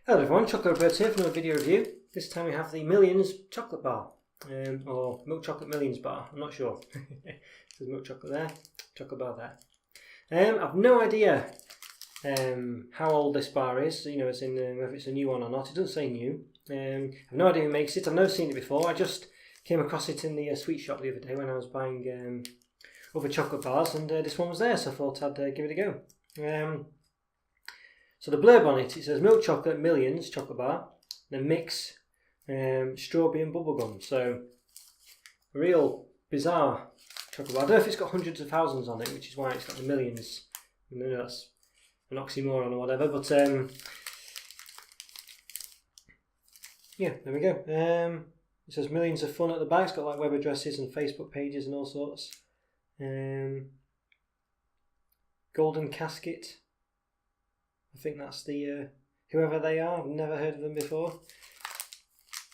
Hello everyone, Chocolo Roberto here for another video review. This time we have the Millions chocolate bar, or Milk Chocolate Millions bar, I'm not sure. There's milk chocolate there, chocolate bar there. I've no idea how old this bar is, as in whether it's a new one or not. It doesn't say new. I've no idea who makes it, I've never seen it before. I just came across it in the sweet shop the other day when I was buying other chocolate bars, and this one was there, so I thought I'd give it a go. So the blurb on it, says Milk Chocolate Millions chocolate bar, then mix strawberry and bubblegum. So a real bizarre chocolate bar. I don't know if it's got hundreds of thousands on it, which is why it's got the millions. I know that's an oxymoron or whatever, but yeah, there we go. It says millions of fun at the back. It's got like web addresses and Facebook pages and all sorts. Golden casket. I think that's the whoever they are. I've never heard of them before.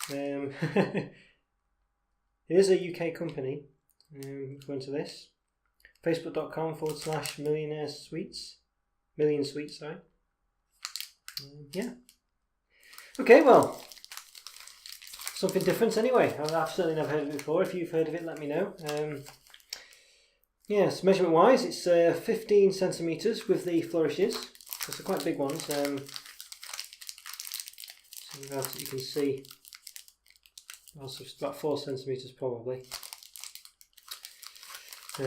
It is a UK company. Go into this. Facebook.com/millionaire sweets. Million sweets, sorry. Yeah. Okay, well, something different anyway. I've certainly never heard of it before. If you've heard of it, let me know. Yes, measurement wise, it's 15 centimetres with the flourishes. They're quite big ones. So you can see, also it's about 4 centimetres probably.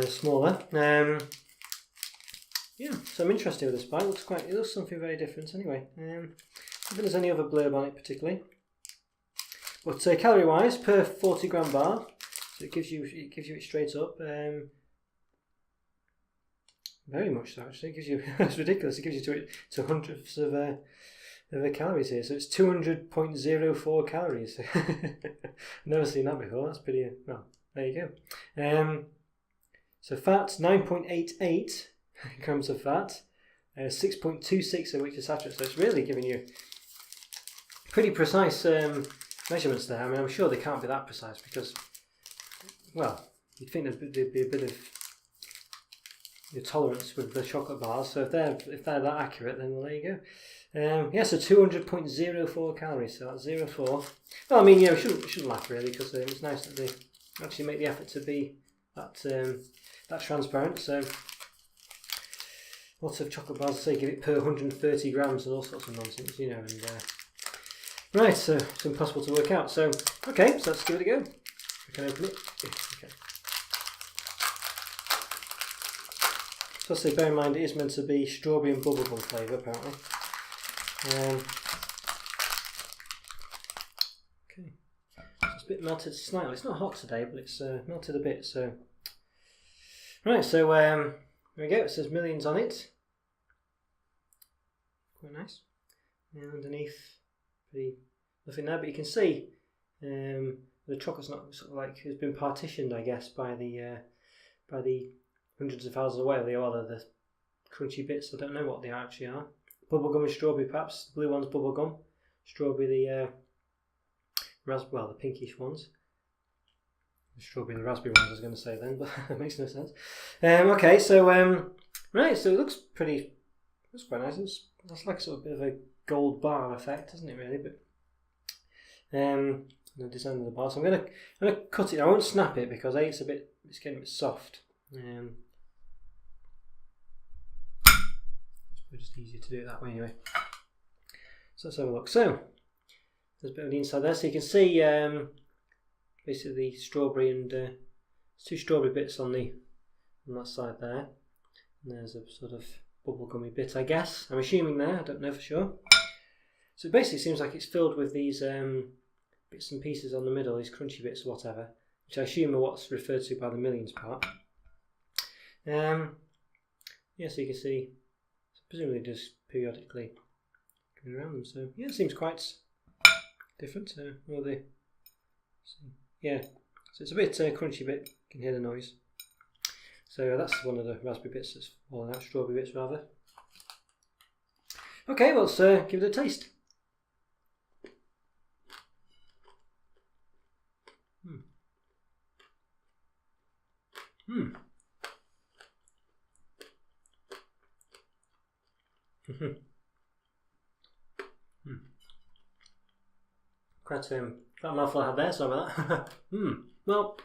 Smaller. Yeah, so I'm interested with this bar. It looks something very different anyway. I don't think there's any other blurb on it particularly. But calorie wise, per 40 gram bar, so it gives you it straight up. Very much so, actually. It gives you, it's ridiculous, it gives you to hundredths of calories here. So it's 200.04 calories. Never seen that before. That's pretty, well, there you go. So fat, 9.88 grams of fat, 6.26 of which is saturated. So it's really giving you pretty precise measurements there. I mean, I'm sure they can't be that precise because, well, you'd think there'd be a bit of your tolerance with the chocolate bars, so if they're that accurate, then well, there you go. Yeah, so 200.04 calories, so that's 0.4. Well, I mean, we shouldn't laugh really, because it's nice that they actually make the effort to be that transparent. So lots of chocolate bars say give it per 130 grams and all sorts of nonsense, and right, so it's impossible to work out. So okay, so let's give it a go. I can open it. Okay. So I say, bear in mind it is meant to be strawberry and bubblegum flavour apparently. Okay, so it's a bit melted slightly. It's not hot today, but it's melted a bit. So right, so there we go. It says millions on it. Quite nice. And underneath, nothing there, but you can see the chocolate's not sort of like has been partitioned, I guess, by the hundreds of thousands of whatever they are, the crunchy bits. I don't know what they actually are. Bubblegum and strawberry, perhaps. The blue one's bubblegum. Strawberry, the the pinkish ones. The strawberry and the raspberry ones I was going to say then, but that makes no sense. Okay, so right, so it looks quite nice. That's like sort of a bit of a gold bar effect, isn't it really? But the design of the bar. So I'm gonna cut it. I won't snap it because it's getting a bit soft. It's just easier to do it that way anyway. So let's have a look. So there's a bit of the inside there, so you can see basically the strawberry and there's 2 strawberry bits on that side there, and there's a sort of bubblegummy bit, I guess. I'm assuming there. I don't know for sure. So it basically seems like it's filled with these bits and pieces on the middle, these crunchy bits or whatever, which I assume are what's referred to by the millions part. Yeah, so you can see, presumably just periodically going around them. So yeah, it seems quite different. Yeah, so it's a bit crunchy bit. You can hear the noise. So that's one of the raspberry bits that's falling out, strawberry bits rather. Okay, well, let's give it a taste. quite a mouthful I had there, sorry about that. Well,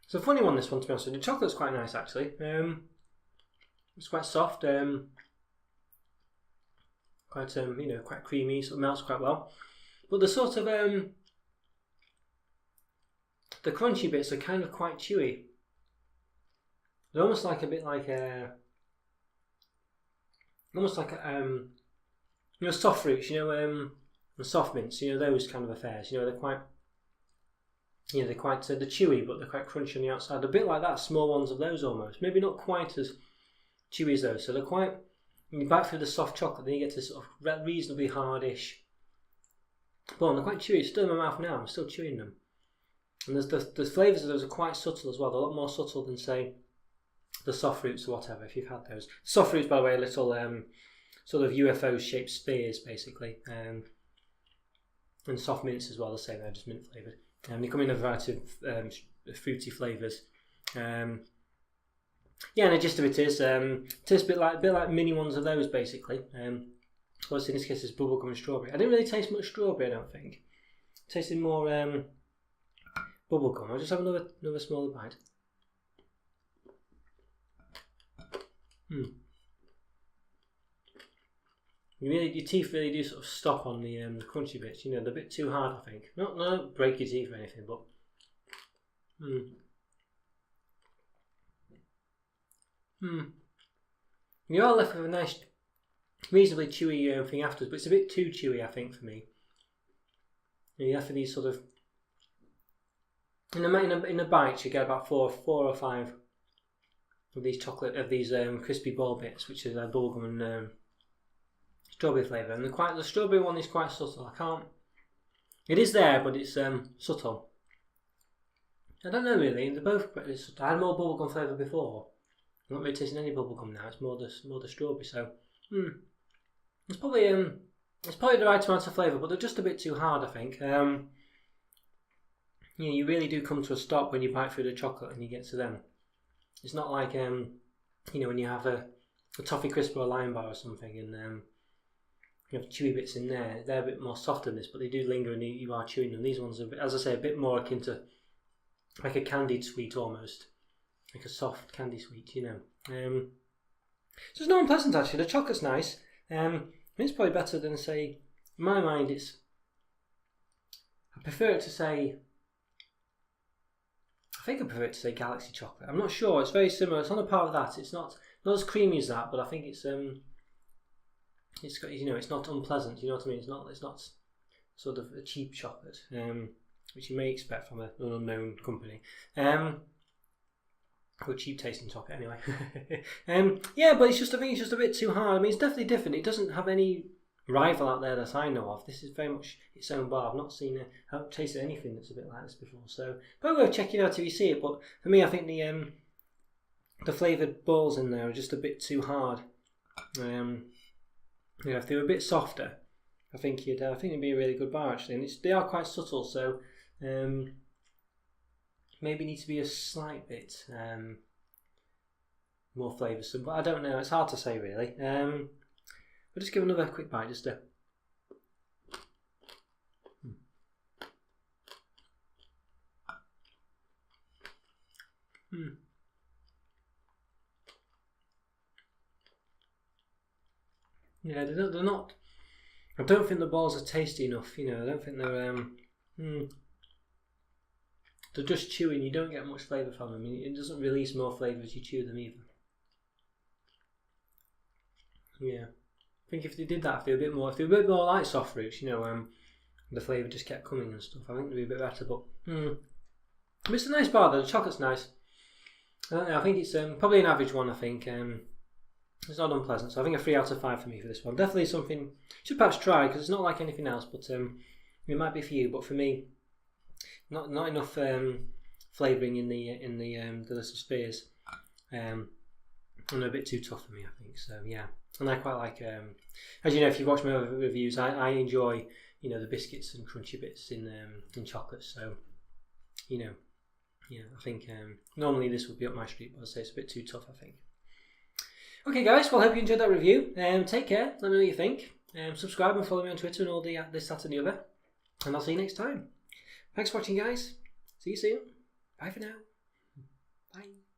it's a funny one, this one, to be honest with you. The chocolate's quite nice, actually. It's quite soft, quite quite creamy, so it melts quite well. But the sort of the crunchy bits are kind of quite chewy. They're almost like a bit like soft fruits, and soft mints, those kind of affairs. They're quite, they're chewy, but they're quite crunchy on the outside. A bit like that, small ones of those almost. Maybe not quite as chewy as those. So they're quite. When you bite through the soft chocolate, then you get to sort of reasonably hardish. But they're quite chewy. Still in my mouth now. I'm still chewing them. And the flavours of those are quite subtle as well. They're a lot more subtle than, say, the soft fruits or whatever, if you've had those. Soft fruits, by the way, are little sort of UFO-shaped spheres, basically. And soft mints as well, the same, they're just mint flavoured. They come in a variety of fruity flavours. And the gist of it is, tastes a bit like mini ones of those, basically. What's in this case is bubblegum and strawberry. I didn't really taste much strawberry, I don't think. Tasted more bubblegum. I'll just have another smaller bite. Your teeth really do sort of stop on the crunchy bits. They're a bit too hard, I think. Not break your teeth or anything, but You are left with a nice, reasonably chewy thing afterwards, but it's a bit too chewy, I think, for me. You have these sort of in a bite, you get about four or five of these crispy ball bits, which is bubblegum and strawberry flavour, and the strawberry one is quite subtle. It is there, but it's subtle. I don't know really. They're both. I had more bubblegum flavour before. I'm not really tasting any bubblegum now. It's more the strawberry. So it's probably the right amount of flavour, but they're just a bit too hard, I think. You really do come to a stop when you bite through the chocolate and you get to them. It's not like when you have a toffee crisp or a lime bar or something, and you have chewy bits in there. They're a bit more soft than this, but they do linger and you are chewing them. These ones are, as I say, a bit more akin to like a candied sweet almost, like a soft candy sweet, So it's not unpleasant actually. The chocolate's nice. It's probably better than, say, in my mind, I prefer it to say. I think I prefer it to say Galaxy chocolate. I'm not sure. It's very similar. It's on a par with that. It's not as creamy as that, but I think it's got, it's not unpleasant. You know what I mean? It's not sort of a cheap chocolate, which you may expect from an unknown company. Or cheap tasting chocolate anyway. But I think it's just a bit too hard. I mean, it's definitely different. It doesn't have any rival out there that I know of. This is very much its own bar. I've not seen I haven't tasted anything that's a bit like this before. So probably worth checking out if you see it. But for me, I think the flavoured balls in there are just a bit too hard. If they were a bit softer, I think it'd be a really good bar actually. And they are quite subtle, so maybe need to be a slight bit more flavoursome. But I don't know. It's hard to say really. We'll just give another quick bite just to. Yeah, they're not. I don't think the balls are tasty enough. I don't think they're. They're just chewing. You don't get much flavour from them. It doesn't release more flavour as you chew them either. Yeah. I think if they did that, if they were a bit more like soft fruits, the flavour just kept coming and stuff, I think they'd be a bit better. But it's a nice bar though. The chocolate's nice. I don't know. I think it's probably an average one. I think it's not unpleasant. So I think a 3 out of 5 for me for this one. Definitely something you should perhaps try because it's not like anything else. But it might be for you. But for me, not enough flavouring in the little spheres. And a bit too tough for me, I think. So yeah. And I quite like, as you know, if you've watched my other reviews, I enjoy, the biscuits and crunchy bits in chocolate. So, I think normally this would be up my street, but I'd say it's a bit too tough, I think. Okay, guys. Well, hope you enjoyed that review. Take care. Let me know what you think. Subscribe and follow me on Twitter and all the this, that, and the other. And I'll see you next time. Thanks for watching, guys. See you soon. Bye for now. Bye.